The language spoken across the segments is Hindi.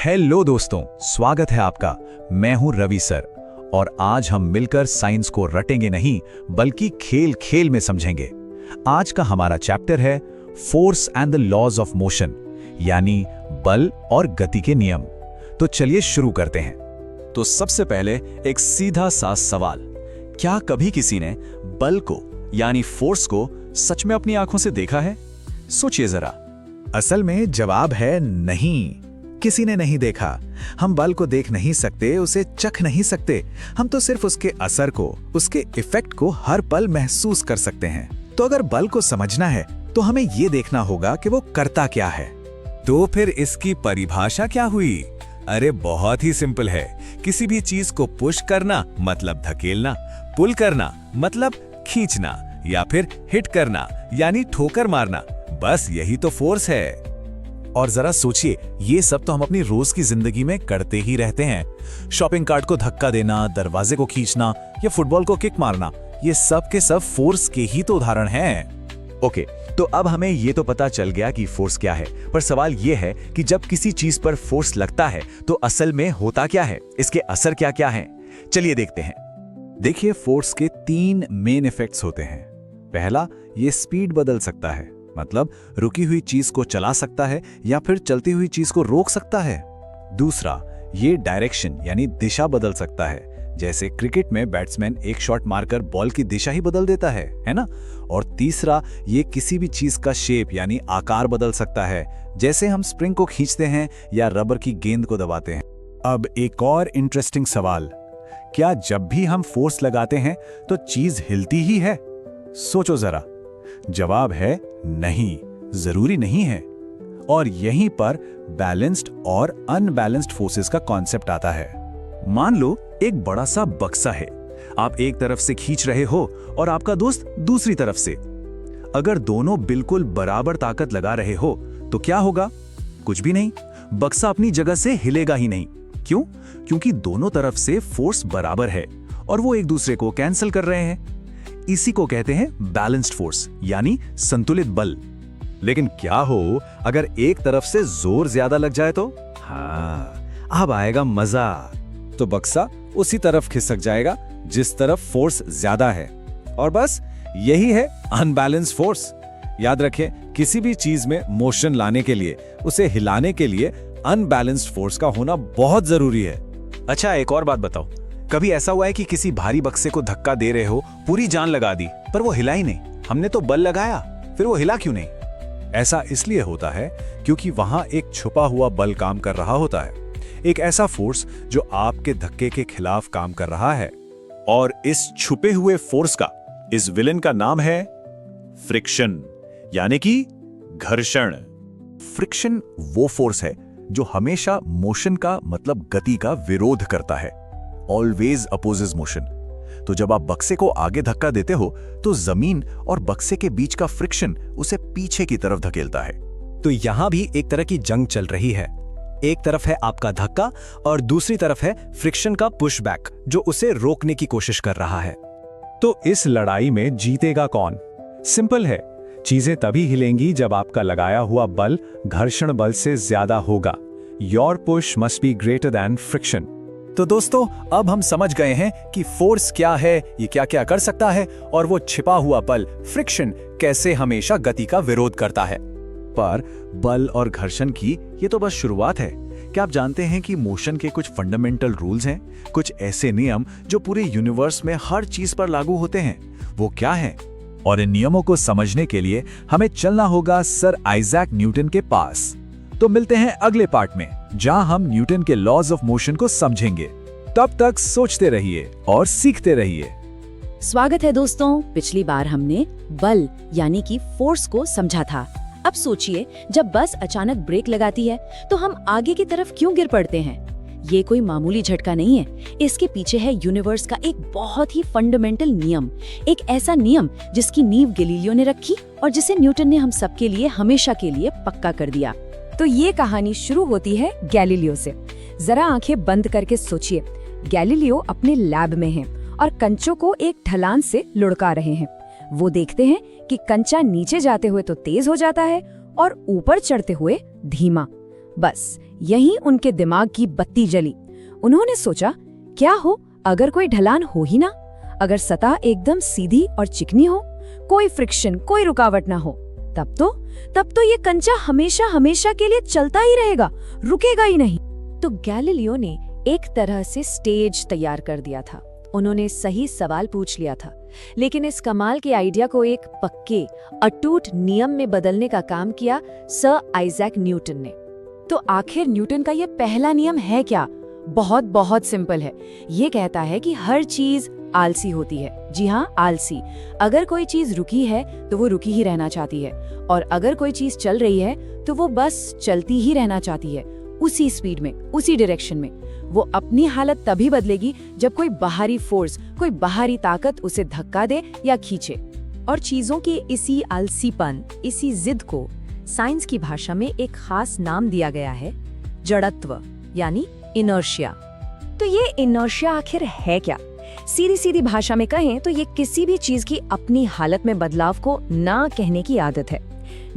हेलो दोस्तों, स्वागत है आपका। मैं हूं रवि सर और आज हम मिलकर साइंस को रटेंगे नहीं बल्कि खेल खेल में समझेंगे। आज का हमारा चैप्टर है force and the laws of motion, यानी बल और गति के नियम। तो चलिए शुरू करते हैं। तो सबसे पहले एक सीधा सा सवाल, क्या कभी किसी ने बल को यानी फोर्स को सच में अपनी आंखों से देखा है? सोचिए जरा। असल में जवाब है नहीं, किसी ने नहीं देखा। हम बल को देख नहीं सकते, उसे चख नहीं सकते। हम तो सिर्फ उसके असर को, उसके इफेक्ट को हर पल महसूस कर सकते हैं। तो अगर बल को समझना है तो हमें ये देखना होगा कि वो करता क्या है। तो फिर इसकी परिभाषा क्या हुई? अरे बहुत ही सिंपल है। किसी भी चीज को पुश करना मतलब धकेलना, पुल करना मतलब खींचना, या फिर हिट करना यानी ठोकर मारना। बस यही तो फोर्स है। और जरा सोचिए, ये सब तो हम अपनी रोज की जिंदगी में करते ही रहते हैं। शॉपिंग कार्ट को धक्का देना, दरवाजे को खींचना या फुटबॉल को किक मारना, ये सब के सब फोर्स के ही तो उदाहरण हैं। ओके, तो अब हमें ये तो पता चल गया कि फोर्स क्या है, पर सवाल ये है कि जब किसी चीज पर फोर्स लगता है तो असल में होता क्या है, इसके असर क्या क्या हैं? चलिए देखते हैं। देखिए, फोर्स के 3 मेन इफेक्ट्स होते हैं। पहला, ये स्पीड बदल सकता है, मतलब रुकी हुई चीज को चला सकता है या फिर चलती हुई चीज को रोक सकता है। दूसरा, ये डायरेक्शन यानी दिशा बदल सकता है, जैसे क्रिकेट में बैट्समैन एक शॉट मारकर बॉल की दिशा ही बदल देता है ना? और तीसरा, ये किसी भी चीज का शेप यानी आकार बदल सकता है, जैसे हम स्प्रिंग को खींचते हैं या रबर की गेंद को दबाते हैं। अब एक और इंटरेस्टिंग सवाल, क्या जब भी हम फोर्स लगाते हैं तो चीज हिलती ही है? सोचो जरा। जवाब है नहीं, जरूरी नहीं है। और यहीं पर बैलेंस्ड और अनबैलेंस्ड फोर्सेस का कॉन्सेप्ट आता है। मान लो एक बड़ा सा बक्सा है, आप एक तरफ से खींच रहे हो और आपका दोस्त दूसरी तरफ से। अगर दोनों बिल्कुल बराबर ताकत लगा रहे हो तो क्या होगा? कुछ भी नहीं, बक्सा अपनी जगह से हिलेगा ही नहीं। क्यों? क्योंकि दोनों तरफ से फोर्स बराबर है और वो एक दूसरे को कैंसिल कर रहे हैं। इसी को कहते हैं बैलेंस्ड फोर्स यानी संतुलित बल। लेकिन क्या हो अगर एक तरफ से जोर ज्यादा लग जाए तो? हाँ, अब आएगा मजा। तो बक्सा उसी तरफ खिसक जाएगा जिस तरफ फोर्स ज्यादा है, और बस यही है अनबैलेंस्ड फोर्स। याद रखें, किसी भी चीज में मोशन लाने के लिए, उसे हिलाने के लिए अनबैलेंस्ड फोर्स का होना बहुत जरूरी है। अच्छा, एक और बात बताओ, कभी ऐसा हुआ है कि किसी भारी बक्से को धक्का दे रहे हो, पूरी जान लगा दी, पर वो हिला ही नहीं? हमने तो बल लगाया, फिर वो हिला क्यों नहीं? ऐसा इसलिए होता है क्योंकि वहां एक छुपा हुआ बल काम कर रहा होता है, एक ऐसा फोर्स जो आपके धक्के के खिलाफ काम कर रहा है। और इस छुपे हुए फोर्स का, इस विलेन का नाम है फ्रिक्शन, यानी कि घर्षण। फ्रिक्शन वो फोर्स है जो हमेशा मोशन का मतलब गति का विरोध करता है, ऑलवेज अपोजेस मोशन। तो जब आप बक्से को आगे धक्का देते हो तो जमीन और बक्से के बीच का फ्रिक्शन उसे पीछे की तरफ धकेलता है। तो यहां भी एक तरह की जंग चल रही है। एक तरफ है आपका धक्का और दूसरी तरफ है फ्रिक्शन का पुशबैक जो उसे रोकने की कोशिश कर रहा है। तो इस लड़ाई में जीतेगा कौन? सिंपल है, चीजें तभी हिलेंगी जब आपका लगाया हुआ बल घर्षण बल से ज्यादा होगा। Your push must be greater than friction. तो दोस्तों, अब हम समझ गए हैं कि फोर्स क्या है, ये क्या क्या कर सकता है, और वो छिपा हुआ बल फ्रिक्शन कैसे हमेशा गति का विरोध करता है। पर बल और घर्षण की ये तो बस शुरुआत है। क्या आप जानते हैं कि मोशन के कुछ फंडामेंटल रूल्स हैं, कुछ ऐसे नियम जो पूरे यूनिवर्स में हर चीज पर लागू होते हैं? वो क्या हैं? और इन नियमों को समझने के लिए हमें चलना होगा सर आइजैक न्यूटन के पास। तो मिलते हैं अगले पार्ट में, जहां हम न्यूटन के लॉज ऑफ मोशन को समझेंगे। तब तक सोचते रहिए और सीखते रहिए। स्वागत है दोस्तों। पिछली बार हमने बल यानी कि फोर्स को समझा था। अब सोचिए, जब बस अचानक ब्रेक लगाती है तो हम आगे की तरफ क्यों गिर पड़ते हैं? ये कोई मामूली झटका नहीं है, इसके पीछे है यूनिवर्स का एक बहुत ही फंडामेंटल नियम, एक ऐसा नियम जिसकी नींव गैलीलियो ने रखी और जिसे न्यूटन ने हम सबके लिए हमेशा के लिए पक्का कर दिया। तो ये कहानी शुरू होती है गैलीलियो से। जरा आंखें बंद करके सोचिए, गैलीलियो अपने लैब में हैं और कंचों को एक ढलान से लुढ़का रहे हैं। वो देखते हैं कि कंचा नीचे जाते हुए तो तेज हो जाता है और ऊपर चढ़ते हुए धीमा। बस यहीं उनके दिमाग की बत्ती जली। उन्होंने सोचा, क्या हो अगर कोई ढलान हो ही ना, अगर सतह एकदम सीधी और चिकनी हो, कोई फ्रिक्शन, कोई रुकावट ना हो, तब तो ये कंचा हमेशा हमेशा के लिए चलता ही रहेगा, रुकेगा ही नहीं। तो गैलीलियो ने एक तरह से स्टेज तैयार कर दिया था। उन्होंने सही सवाल पूछ लिया था, लेकिन इस कमाल के आइडिया को एक पक्के अटूट नियम में बदलने का काम किया सर आइजैक न्यूटन ने। तो आखिर न्यूटन का ये पहला नियम है क्या? बहुत बहुत सिंपल है। ये कहता है कि हर चीज आलसी होती है। जी हाँ, आलसी। अगर कोई चीज रुकी है तो वो रुकी ही रहना चाहती है, और अगर कोई चीज चल रही है तो वो बस चलती ही रहना चाहती है, उसी स्पीड में, उसी डायरेक्शन में। वो अपनी हालत तभी बदलेगी जब कोई बाहरी फोर्स, कोई बाहरी ताकत उसे धक्का दे या खींचे। और चीजों के इसी आलसीपन, इसी जिद को साइंस की भाषा में एक खास नाम दिया गया है, जड़त्व, यानी इनर्शिया। तो ये इनर्शिया आखिर है क्या? सीधी सीधी भाषा में कहें तो ये किसी भी चीज की अपनी हालत में बदलाव को ना कहने की आदत है।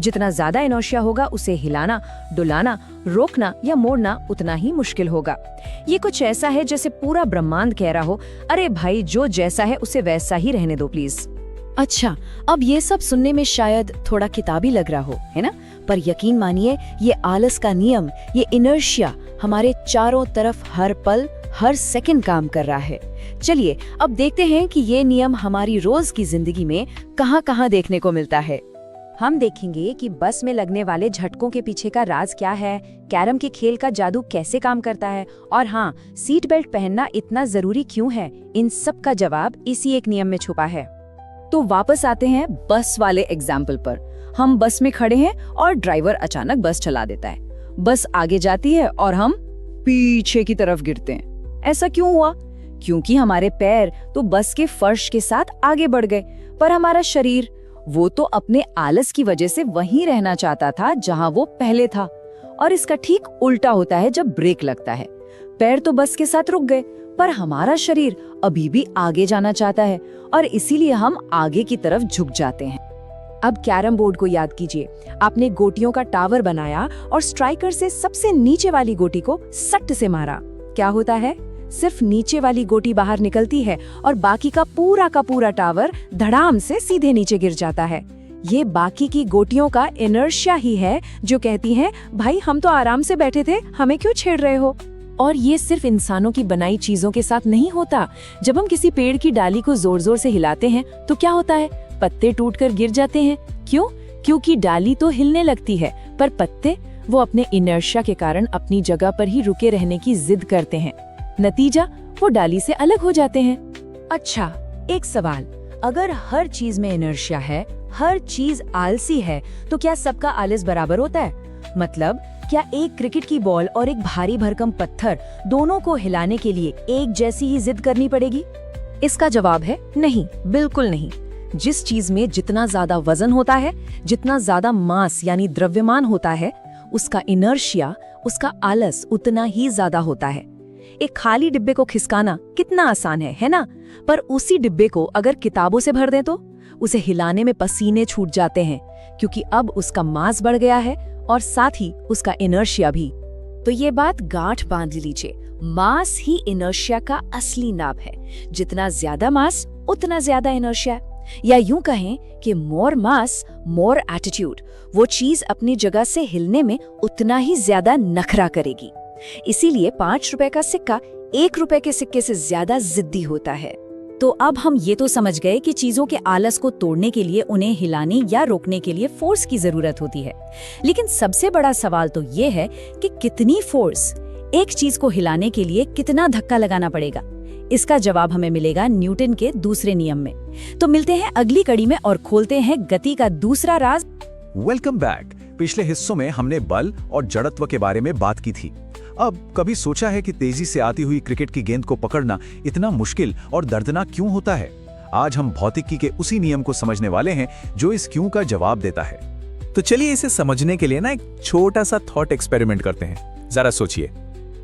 जितना ज्यादा इनर्शिया होगा, उसे हिलाना, डुलाना, रोकना या मोड़ना उतना ही मुश्किल होगा। ये कुछ ऐसा है जैसे पूरा ब्रह्मांड कह रहा हो, अरे भाई जो जैसा है उसे वैसा ही रहने दो प्लीज। अच्छा, अब ये सब सुनने में शायद थोड़ा किताबी लग रहा हो, है ना? पर यकीन मानिए, ये आलस का नियम, ये इनर्शिया हमारे चारों तरफ हर पल, हर सेकंड काम कर रहा है। चलिए अब देखते हैं कि ये नियम हमारी रोज की जिंदगी में कहां-कहां देखने को मिलता है। हम देखेंगे कि बस में लगने वाले झटकों के पीछे का राज क्या है, कैरम के खेल का जादू कैसे काम करता है, और हाँ, सीट बेल्ट पहनना इतना जरूरी क्यों है। इन सब का जवाब इसी एक नियम में छुपा है। तो वापस आते हैं बस वाले एग्जाम्पल पर। हम बस में खड़े हैं और ड्राइवर अचानक बस चला देता है। बस आगे जाती है और हम पीछे की तरफ गिरते हैं। ऐसा क्यों हुआ? क्योंकि हमारे पैर तो बस के फर्श के साथ आगे बढ़ गए, पर हमारा शरीर, वो तो अपने आलस की वजह से वहीं रहना चाहता था जहां वो पहले था। और इसका ठीक उल्टा होता है जब ब्रेक लगता है। पैर तो बस के साथ रुक गए, पर हमारा शरीर अभी भी आगे जाना चाहता है, और इसीलिए हम आगे की तरफ झुक जाते हैं। अब कैरम बोर्ड को याद कीजिए। आपने गोटियों का टावर बनाया और स्ट्राइकर से सबसे नीचे वाली गोटी को सट से मारा। क्या होता है? सिर्फ नीचे वाली गोटी बाहर निकलती है और बाकी का पूरा टावर धड़ाम से सीधे नीचे गिर जाता है। ये बाकी की गोटियों का इनर्शिया ही है जो कहती हैं, भाई हम तो आराम से बैठे थे, हमें क्यों छेड़ रहे हो? और ये सिर्फ इंसानों की बनाई चीजों के साथ नहीं होता। जब हम किसी पेड़ की डाली को जोर जोर से हिलाते हैं तो क्या होता है? पत्ते टूटकर गिर जाते हैं। क्यों? क्योंकि डाली तो हिलने लगती है, पर पत्ते वो अपने इनर्शिया के कारण अपनी जगह पर ही रुके रहने की जिद करते हैं। नतीजा, वो डाली से अलग हो जाते हैं। अच्छा, एक सवाल, अगर हर चीज में इनर्शिया है, हर चीज आलसी है, तो क्या सबका आलस बराबर होता है? मतलब क्या एक क्रिकेट की बॉल और एक भारी भरकम पत्थर दोनों को हिलाने के लिए एक जैसी ही जिद करनी पड़ेगी? इसका जवाब है नहीं, बिल्कुल नहीं। जिस चीज में जितना ज्यादा वजन होता है, जितना ज्यादा मास यानी द्रव्यमान होता है, उसका इनर्शिया, उसका आलस उतना ही ज्यादा होता है। एक खाली डिब्बे को खिसकाना कितना आसान है ना? पर उसी डिब्बे को अगर किताबों से भर दें तो उसे हिलाने में पसीने छूट जाते हैं, क्योंकि अब उसका मास बढ़ गया है और साथ ही उसका इनर्शिया भी। तो ये बात गांठ बांध लीजिए, मास ही इनर्शिया का असली नाम है। जितना ज्यादा मास उतना ज्यादा इनर्शिया, या यूं कहें कि मोर मास मोर एटीट्यूड। वो चीज अपनी जगह से हिलने में उतना ही ज्यादा नखरा करेगी। इसीलिए 5 रुपए का सिक्का 1 रुपए के सिक्के से ज्यादा जिद्दी होता है। तो अब हम ये तो समझ गए कि चीजों के आलस को तोड़ने के लिए उन्हें हिलाने या रोकने के लिए फोर्स की जरूरत होती है। लेकिन सबसे बड़ा सवाल तो ये है कि कितनी फोर्स, एक चीज को हिलाने के लिए कितना धक्का लगाना पड़ेगा? इसका जवाब हमें मिलेगा न्यूटन के दूसरे नियम में। तो मिलते हैं अगली कड़ी में और खोलते हैं गति का दूसरा राज। Welcome back. पिछले हिस्सों में हमने बल और जड़त्व के बारे में बात की थी। अब कभी सोचा है कि तेजी से आती हुई क्रिकेट की गेंद को पकड़ना इतना मुश्किल और दर्दनाक क्यों होता है? आज हम भौतिकी के उसी नियम को समझने वाले हैं जो इस क्यों का जवाब देता है। तो चलिए इसे समझने के लिए ना एक छोटा सा थॉट एक्सपेरिमेंट करते हैं। जरा सोचिए,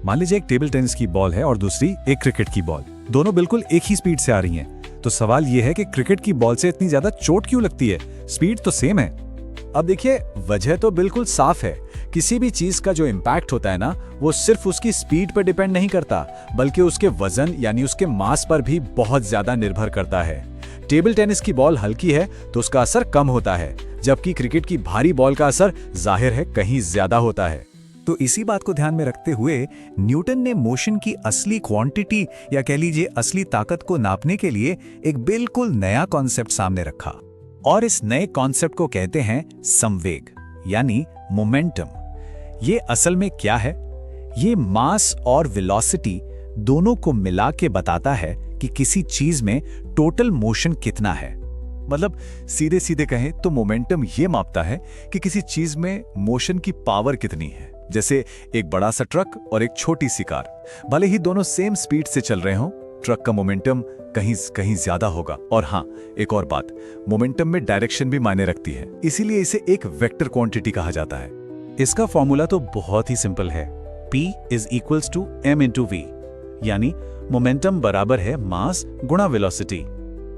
मान लीजिए एक टेबल टेनिस की बॉल है और दूसरी एक क्रिकेट की बॉल। दोनों बिल्कुल एक ही स्पीड से आ रही हैं। तो सवाल यह है कि क्रिकेट की बॉल से इतनी ज्यादा चोट क्यों लगती है? स्पीड तो सेम है। अब देखिए, वजह तो बिल्कुल साफ है, किसी भी चीज का जो इम्पैक्ट होता है ना, वो सिर्फ उसकी स्पीड पर डिपेंड नहीं करता, बल्कि उसके वजन यानी उसके मास पर भी बहुत ज्यादा निर्भर करता है। टेबल टेनिस की बॉल हल्की है तो उसका असर कम होता है, जबकि क्रिकेट की भारी बॉल का असर जाहिर है कहीं ज्यादा होता है। तो इसी बात को ध्यान में रखते हुए न्यूटन ने मोशन की असली क्वांटिटी या कह लीजिए असली ताकत को नापने के लिए एक बिल्कुल नया कॉन्सेप्ट सामने रखा, और इस नए कॉन्सेप्ट को कहते हैं संवेग यानी मोमेंटम। ये असल में क्या है? ये मास और वेलोसिटी दोनों को मिला के बताता है कि किसी चीज में टोटल मोशन कितना है। मतलब सीधे सीधे कहें तो मोमेंटम ये मापता है कि किसी चीज में मोशन की पावर कितनी है। जैसे एक बड़ा सा ट्रक और एक छोटी सी कार, भले ही दोनों सेम स्पीड से चल रहे हों, ट्रक का मोमेंटम कहीं कहीं ज्यादा होगा। और हाँ, एक और बात, मोमेंटम में डायरेक्शन भी मायने रखती है, इसीलिए इसे एक वेक्टर क्वांटिटी कहा जाता है। इसका फॉर्मूला तो बहुत ही सिंपल है, P is equals to m into v, यानी मोमेंटम बराबर है मास गुणा वेलोसिटी।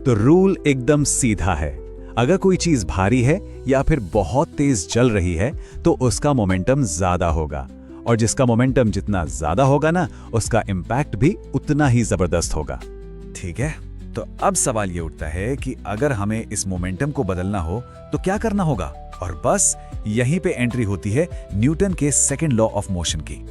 तो रूल एकदम सीधा है, अगर कोई चीज भारी है या फिर बहुत तेज चल रही है तो उसका मोमेंटम ज्यादा होगा, और जिसका मोमेंटम जितना ज्यादा होगा ना, उसका इम्पैक्ट भी उतना ही जबरदस्त होगा। ठीक है, तो अब सवाल ये उठता है कि अगर हमें इस मोमेंटम को बदलना हो तो क्या करना होगा? और बस यहीं पे एंट्री होती है न्यूटन के सेकंड लॉ ऑफ मोशन की।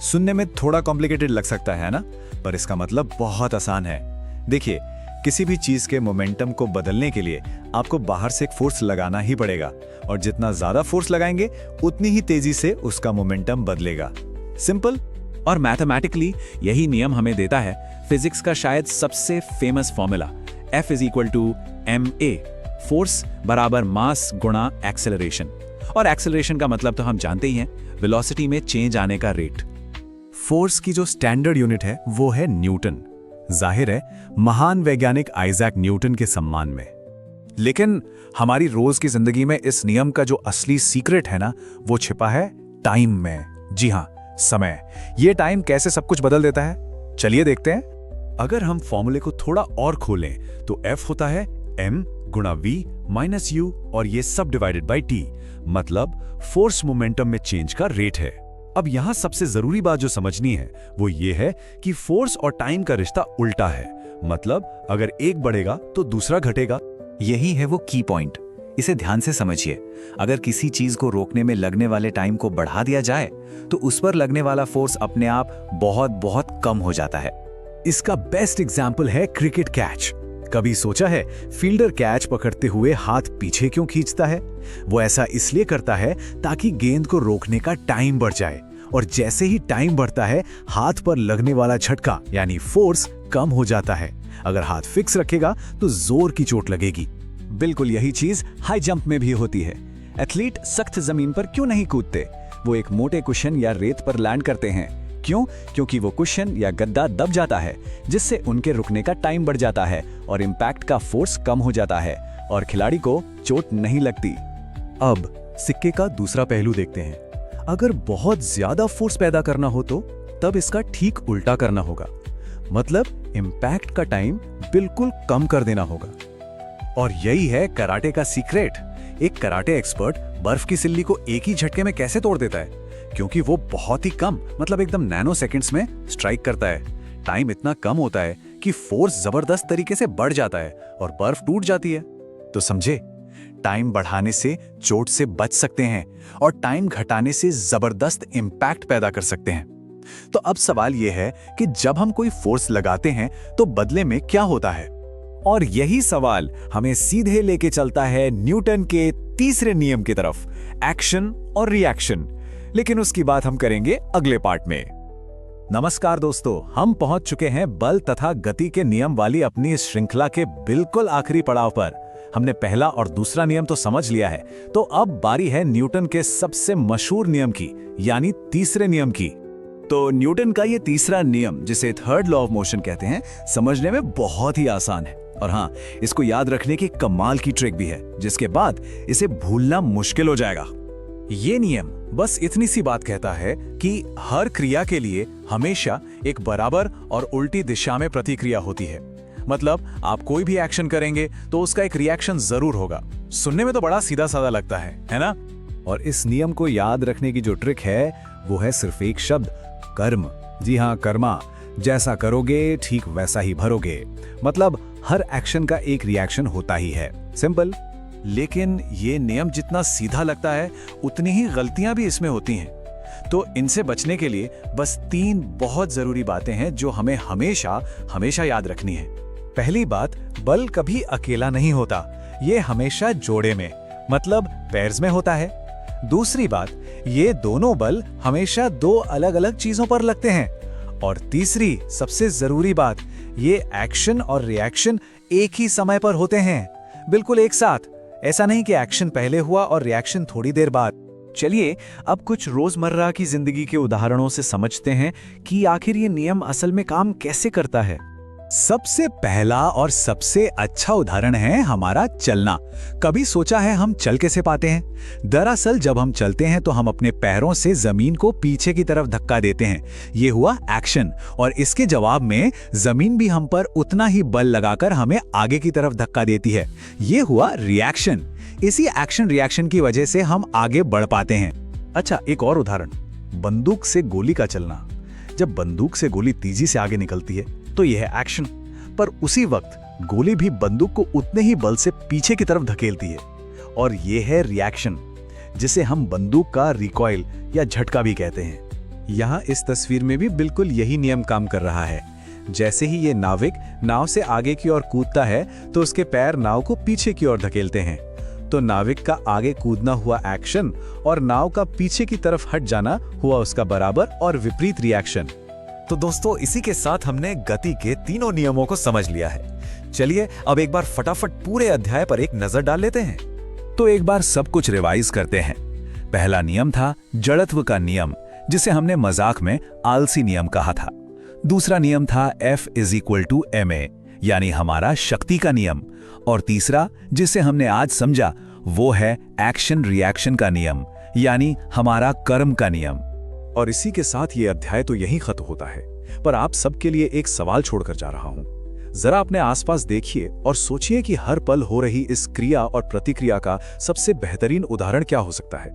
सुनने में थोड़ा कॉम्प्लिकेटेड लग सकता है ना, पर इसका मतलब बहुत आसान है। देखिए, किसी भी चीज के मोमेंटम को बदलने के लिए आपको बाहर से एक फोर्स लगाना ही पड़ेगा, और जितना ज्यादा फोर्स लगाएंगे उतनी ही तेजी से उसका मोमेंटम बदलेगा। सिंपल। और मैथमेटिकली यही नियम हमें देता है फिजिक्स का शायद सबसे famous formula, F is equal to ma, force बराबर मास गुणा एक्सेलरेशन। और एक्सेलरेशन का मतलब तो हम जानते ही हैं, वेलोसिटी में चेंज आने का रेट। फोर्स की जो स्टैंडर्ड यूनिट है वो है न्यूटन, जाहिर है महान वैज्ञानिक आइजैक न्यूटन के सम्मान में। लेकिन हमारी रोज की जिंदगी में इस नियम का जो असली सीक्रेट है ना, वो छिपा है टाइम में। जी हाँ, समय। ये टाइम कैसे सब कुछ बदल देता है, चलिए देखते हैं। अगर हम फॉर्मूले को थोड़ा और खोलें तो F होता है m गुणा v माइनस u, और ये सब डिवाइडेड बाई t, मतलब फोर्स मोमेंटम में चेंज का रेट है। अब यहां सबसे जरूरी बात जो समझनी है वो ये है कि फोर्स और टाइम का रिश्ता उल्टा है, मतलब अगर एक बढ़ेगा तो दूसरा घटेगा। यही है वो की पॉइंट, इसे ध्यान से समझिए। अगर किसी चीज को रोकने में लगने वाले टाइम को बढ़ा दिया जाए तो उस पर लगने वाला फोर्स अपने आप बहुत बहुत कम हो जाता है। इसका बेस्ट एग्जाम्पल है क्रिकेट कैच। कभी सोचा है फील्डर कैच पकड़ते हुए हाथ पीछे क्यों खींचता है? वो ऐसा इसलिए करता है ताकि गेंद को रोकने का टाइम बढ़ जाए, और जैसे ही टाइम बढ़ता है हाथ पर लगने वाला झटका यानी फोर्स कम हो जाता है। अगर हाथ फिक्स रखेगा तो जोर की चोट लगेगी। बिल्कुल यही चीज हाई जंप में भी होती है। एथलीट सख्त जमीन पर क्यों नहीं कूदते? वो एक मोटे कुशन या रेत पर लैंड करते हैं। क्यों? क्योंकि वो कुशन या गद्दा दब जाता है, जिससे उनके रुकने का टाइम बढ़ जाता है और इम्पैक्ट का फोर्स कम हो जाता है, और खिलाड़ी को चोट नहीं लगती। अब सिक्के का दूसरा पहलू देखते हैं। अगर बहुत ज्यादा फोर्स पैदा करना हो तो तब इसका ठीक उल्टा करना होगा, मतलब इम्पैक्ट का टाइम बिल्कुल कम कर देना होगा। और यही है कराटे का सीक्रेट। एक कराटे एक्सपर्ट बर्फ की सिल्ली को एक ही झटके में कैसे तोड़ देता है? क्योंकि वो बहुत ही कम, मतलब एकदम नैनो सेकंड्स में स्ट्राइक करता है। टाइम इतना कम होता है कि फोर्स जबरदस्त तरीके से बढ़ जाता है और बर्फ टूट जाती है। तो समझे, टाइम बढ़ाने से चोट से बच सकते हैं और टाइम घटाने से जबरदस्त इंपैक्ट पैदा कर सकते हैं। तो अब सवाल यह है कि जब हम कोई फोर्स लगाते हैं तो बदले में क्या होता है? और यही सवाल हमें सीधे लेके चलता है न्यूटन के तीसरे नियम की तरफ, एक्शन और रिएक्शन। लेकिन उसकी बात हम करेंगे अगले पार्ट में। नमस्कार दोस्तों, हम पहुंच चुके हैं बल तथा गति के नियम वाली अपनी इस श्रृंखला के बिल्कुल आखिरी पड़ाव पर। हमने पहला और दूसरा नियम तो समझ लिया है, तो अब बारी है न्यूटन के सबसे मशहूर नियम की, यानी तीसरे नियम की। तो न्यूटन का ये तीसरा नियम, जिसे थर्ड लॉ ऑफ मोशन कहते हैं, समझने में बहुत ही आसान है। और हाँ, इसको याद रखने की कमाल की ट्रिक भी है, जिसके बाद इसे भूलना मुश्किल हो जाएगा। ये नियम बस इतनी सी बात कहता है कि हर क्रिया के लिए हमेशा एक बराबर और उल्टी दिशा में प्रतिक्रिया होती है। मतलब आप कोई भी एक्शन करेंगे तो उसका एक रिएक्शन जरूर होगा। सुनने में तो बड़ा सीधा साधा लगता है ना? और इस नियम को याद रखने की जो ट्रिक है वो है सिर्फ एक शब्द, कर्म। जी हाँ, कर्मा। जैसा करोगे ठीक वैसा ही भरोगे। मतलब हर एक्शन का एक रिएक्शन होता ही है। सिंपल। लेकिन ये नियम जितना सीधा लगता है उतनी ही गलतियां भी इसमें होती हैं। तो इनसे बचने के लिए बस 3 बहुत जरूरी बातें हैं जो हमें हमेशा हमेशा याद रखनी है। पहली बात, बल कभी अकेला नहीं होता, ये हमेशा जोड़े में मतलब पेयर्स में होता है। दूसरी बात, ये दोनों बल हमेशा 2 अलग-अलग चीजों पर लगते हैं। और तीसरी सबसे जरूरी बात, ये एक्शन और रिएक्शन एक ही समय पर होते हैं, बिल्कुल एक साथ। ऐसा नहीं कि एक्शन पहले हुआ और रिएक्शन थोड़ी देर बाद। चलिए अब कुछ रोजमर्रा की जिंदगी के उदाहरणों से समझते हैं कि आखिर ये नियम असल में काम कैसे करता है। सबसे पहला और सबसे अच्छा उदाहरण है हमारा चलना। कभी सोचा है हम चल कैसे पाते हैं? दरअसल जब हम चलते हैं तो हम अपने पैरों से जमीन को पीछे की तरफ धक्का देते हैं। ये हुआ एक्शन, और इसके जवाब में जमीन भी हम पर उतना ही बल लगाकर हमें आगे की तरफ धक्का देती है। ये हुआ रिएक्शन। इसी एक्शन रिएक्शन की वजह से हम आगे बढ़ पाते हैं। अच्छा, एक और उदाहरण, बंदूक से गोली का चलना। जब बंदूक से गोली तेजी से आगे निकलती है तो यह है एक्शन, पर उसी वक्त गोली भी बंदूक को उतने ही बल से पीछे की तरफ धकेलती है, और यह है रिएक्शन, जिसे हम बंदूक का रिकॉइल या झटका भी कहते हैं। यहाँ इस तस्वीर में भी बिल्कुल यही नियम काम कर रहा है। जैसे ही ये नाविक नाव से आगे की ओर कूदता है तो उसके पैर नाव को पीछे की ओर धकेलते हैं। तो नाविक का आगे कूदना हुआ एक्शन और नाव का पीछे की तरफ हट जाना हुआ उसका बराबर और विपरीत रिएक्शन। तो दोस्तों, इसी के साथ हमने गति के तीनों नियमों को समझ लिया है। चलिए अब एक बार फटाफट पूरे अध्याय पर एक नजर डाल लेते हैं। तो एक बार सब कुछ रिवाइज करते हैं। पहला नियम था जड़त्व का नियम, जिसे हमने मजाक में आलसी नियम कहा था। दूसरा नियम था F = ma, यानी हमारा शक्ति का नियम। और तीसरा, जिसे हमने आज समझा, वो है एक्शन रिएक्शन का नियम, यानी हमारा कर्म का नियम। और इसी के साथ ये अध्याय तो यहीं खत्म होता है, पर आप सबके लिए एक सवाल छोड़कर जा रहा हूं। जरा अपने आसपास देखिए और सोचिए कि हर पल हो रही इस क्रिया और प्रतिक्रिया का सबसे बेहतरीन उदाहरण क्या हो सकता है।